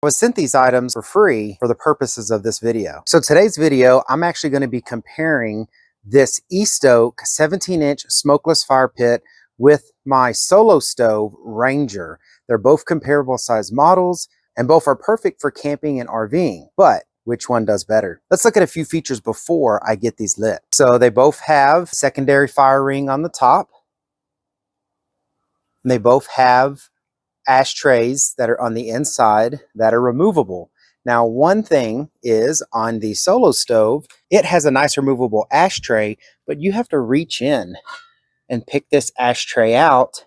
I was sent these items for free for the purposes of this video. So today's video, I'm actually going to be comparing this E-Stoke 17-inch smokeless fire pit with my solo stove Ranger. They're both comparable size models and both are perfect for camping and RVing, but which one does better? Let's look at a few features before I get these lit. So they both have secondary fire ring on the top. And they both have ashtrays that are on the inside that are removable. Now, one thing is on the solo stove, it has a nice removable ashtray, but you have to reach in and pick this ashtray out.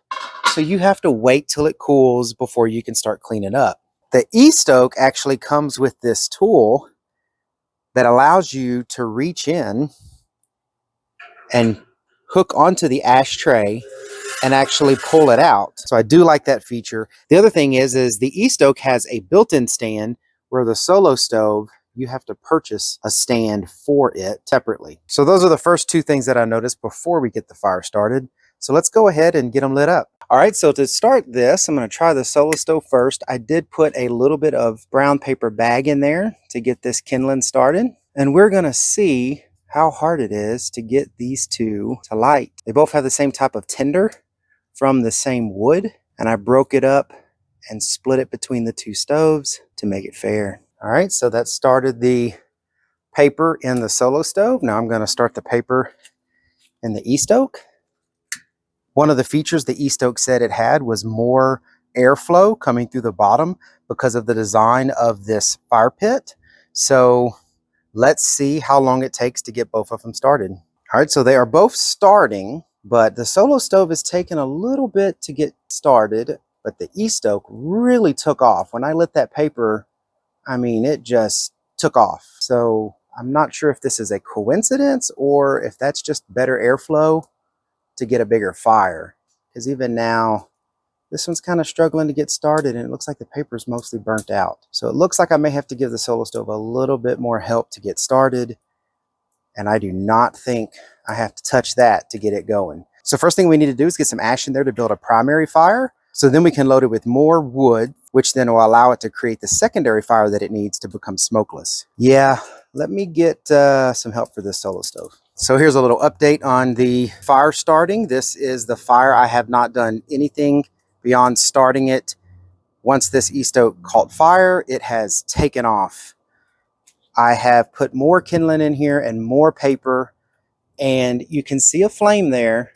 So you have to wait till it cools before you can start cleaning up. The E-Stoke actually comes with this tool that allows you to reach in and hook onto the ashtray and actually pull it out. So I do like that feature. The other thing is the E-Stoke has a built-in stand, where the solo stove, you have to purchase a stand for it separately. So those are the first two things that I noticed before we get the fire started. So let's go ahead and get them lit up. All right, so to start this, I'm gonna try the solo stove first. I did put a little bit of brown paper bag in there to get this kindling started. And we're gonna see how hard it is to get these two to light. They both have the same type of tinder from the same wood, and I broke it up and split it between the two stoves to make it fair. All right, so that started the paper in the solo stove. Now I'm going to start the paper in the E-Stoke. One of the features the E-Stoke said it had was more airflow coming through the bottom because of the design of this fire pit. So let's see how long it takes to get both of them started. All right, so they are both starting, but the solo stove is taking a little bit to get started, but the E-Stoke really took off. When I lit that paper, I mean, it just took off. So I'm not sure if this is a coincidence or if that's just better airflow to get a bigger fire. Because even now, this one's kind of struggling to get started and it looks like the paper's mostly burnt out. So it looks like I may have to give the solo stove a little bit more help to get started. And I do not think I have to touch that to get it going. So first thing we need to do is get some ash in there to build a primary fire. So then we can load it with more wood, which then will allow it to create the secondary fire that it needs to become smokeless. Yeah, let me get some help for this solo stove. So here's a little update on the fire starting. This is the fire. I have not done anything beyond starting it. Once this E-Stoke caught fire, it has taken off. I have put more kindling in here and more paper, and you can see a flame there,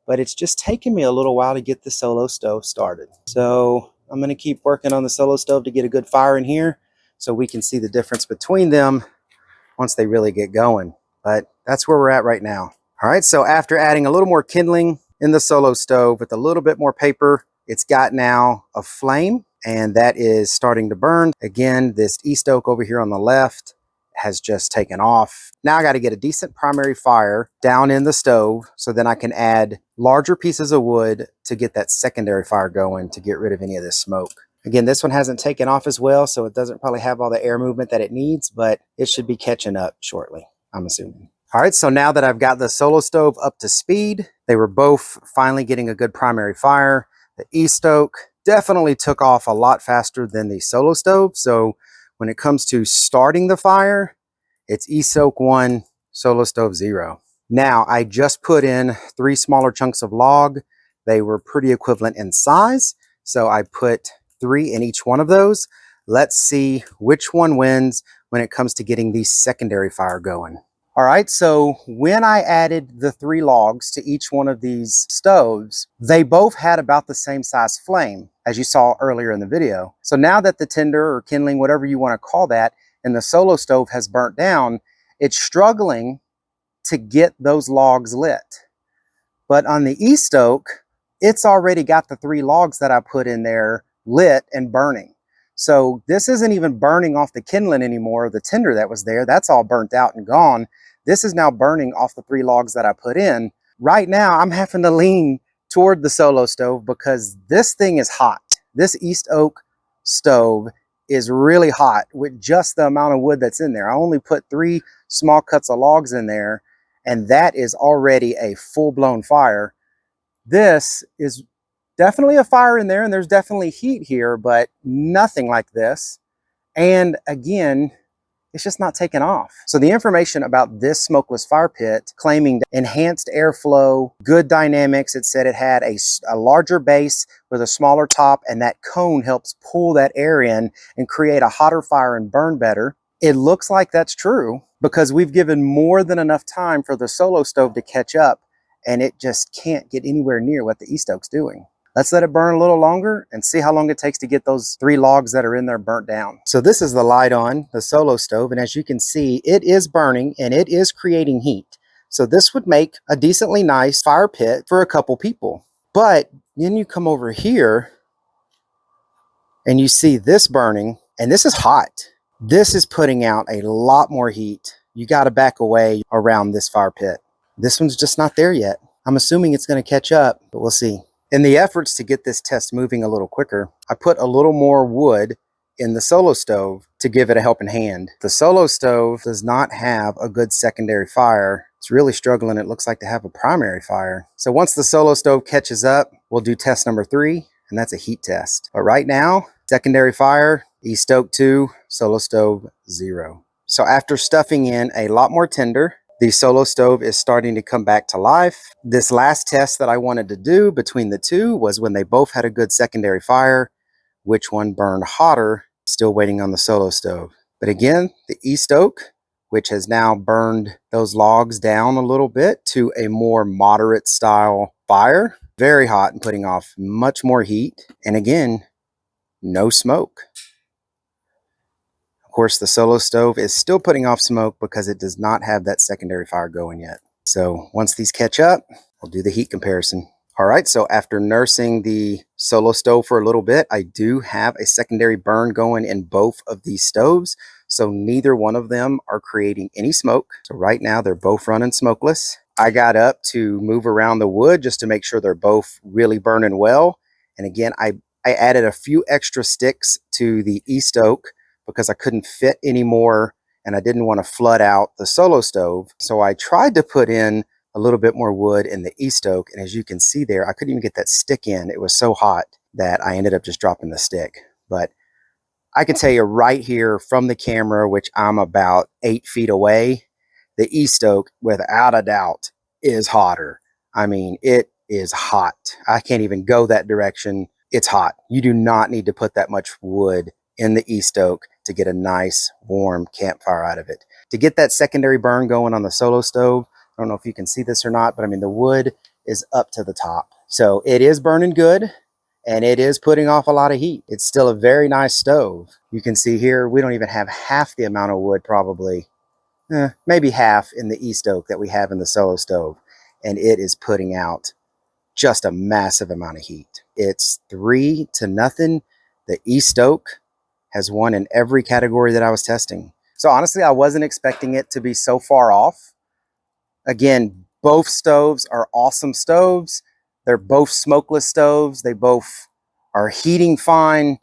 but it's just taken me a little while to get the solo stove started. So I'm going to keep working on the solo stove to get a good fire in here so we can see the difference between them once they really get going. But that's where we're at right now. All right, so after adding a little more kindling in the solo stove with a little bit more paper, it's got now a flame, and that is starting to burn. Again, this E-Stoke over here on the left has just taken off. Now I got to get a decent primary fire down in the stove so then I can add larger pieces of wood to get that secondary fire going to get rid of any of this smoke. Again, this one hasn't taken off as well, so it doesn't probably have all the air movement that it needs, but it should be catching up shortly, I'm assuming. All right, so now that I've got the solo stove up to speed, they were both finally getting a good primary fire. The E-Stoke definitely took off a lot faster than the solo stove. So when it comes to starting the fire, it's E-Stoke 1, solo stove 0. Now I just put in 3 smaller chunks of log. They were pretty equivalent in size. So I put 3 in each one of those. Let's see which one wins when it comes to getting the secondary fire going. All right, so when I added the 3 logs to each one of these stoves, they both had about the same size flame as you saw earlier in the video. So now that the tinder or kindling, whatever you want to call that, and the solo stove has burnt down, it's struggling to get those logs lit. But on the E-Stoke, it's already got the 3 logs that I put in there lit and burning. So this isn't even burning off the kindling anymore. The tinder that was there, that's all burnt out and gone. This is now burning off the 3 logs that I put in. Right now, I'm having to lean toward the solo stove because this thing is hot. This E-Stoke stove is really hot with just the amount of wood that's in there. I only put 3 small cuts of logs in there, and that is already a full-blown fire. This is definitely a fire in there, and there's definitely heat here, but nothing like this. And again, it's just not taking off. So the information about this smokeless fire pit claiming enhanced airflow, good dynamics, it said it had a larger base with a smaller top, and that cone helps pull that air in and create a hotter fire and burn better. It looks like that's true because we've given more than enough time for the solo stove to catch up, and it just can't get anywhere near what the e-stoke's doing. Let's let it burn a little longer and see how long it takes to get those 3 logs that are in there burnt down. So this is the light on the solo stove, and as you can see, it is burning and it is creating heat. So this would make a decently nice fire pit for a couple people. But then you come over here and you see this burning, and this is hot. This is putting out a lot more heat. You got to back away around this fire pit. This one's just not there yet. I'm assuming it's going to catch up, but we'll see. In the efforts to get this test moving a little quicker, I put a little more wood in the solo stove to give it a helping hand. The solo stove does not have a good secondary fire. It's really struggling, it looks like, to have a primary fire. So once the solo stove catches up, we'll do test number 3, and that's a heat test. But right now, secondary fire, e-stoke 2, solo stove 0. So after stuffing in a lot more tinder, the solo stove is starting to come back to life. This last test that I wanted to do between the two was when they both had a good secondary fire, which one burned hotter, still waiting on the solo stove. But again, the e-stoke, which has now burned those logs down a little bit to a more moderate style fire, very hot and putting off much more heat. And again, no smoke. Of course, the solo stove is still putting off smoke because it does not have that secondary fire going yet. So once these catch up, we'll do the heat comparison. All right, so after nursing the solo stove for a little bit, I do have a secondary burn going in both of these stoves. So neither one of them are creating any smoke. So right now they're both running smokeless. I got up to move around the wood just to make sure they're both really burning well. And again, I added a few extra sticks to the e-stoke because I couldn't fit anymore and I didn't want to flood out the solo stove. So I tried to put in a little bit more wood in the e-stoke, and as you can see there, I couldn't even get that stick in. It was so hot that I ended up just dropping the stick. But I can tell you right here from the camera, which I'm about 8 feet away, the e-stoke, without a doubt, is hotter. I mean, it is hot. I can't even go that direction. It's hot. You do not need to put that much wood in the e-stoke to get a nice warm campfire out of it. To get that secondary burn going on the solo stove, I don't know if you can see this or not, but I mean, the wood is up to the top. So it is burning good and it is putting off a lot of heat. It's still a very nice stove. You can see here, we don't even have half the amount of wood, probably, maybe half in the e-stoke that we have in the solo stove. And it is putting out just a massive amount of heat. It's 3-0. The e-stoke has won in every category that I was testing. So honestly, I wasn't expecting it to be so far off. Again, both stoves are awesome stoves. They're both smokeless stoves. They both are heating fine.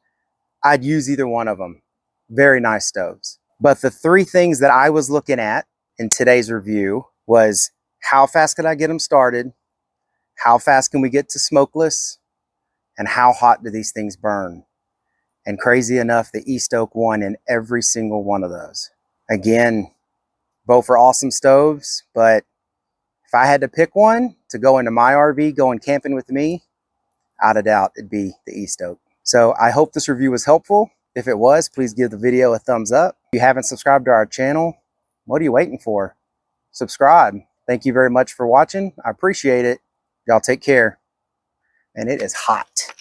I'd use either one of them. Very nice stoves. But the 3 things that I was looking at in today's review was how fast could I get them started? How fast can we get to smokeless? And how hot do these things burn? And crazy enough, the e-stoke won in every single one of those. Again, both are awesome stoves, but if I had to pick one to go into my RV going camping with me, without a doubt, it'd be the e-stoke. So I hope this review was helpful. If it was, please give the video a thumbs up. If you haven't subscribed to our channel, what are you waiting for? Subscribe. Thank you very much for watching. I appreciate it. Y'all take care. And it is hot.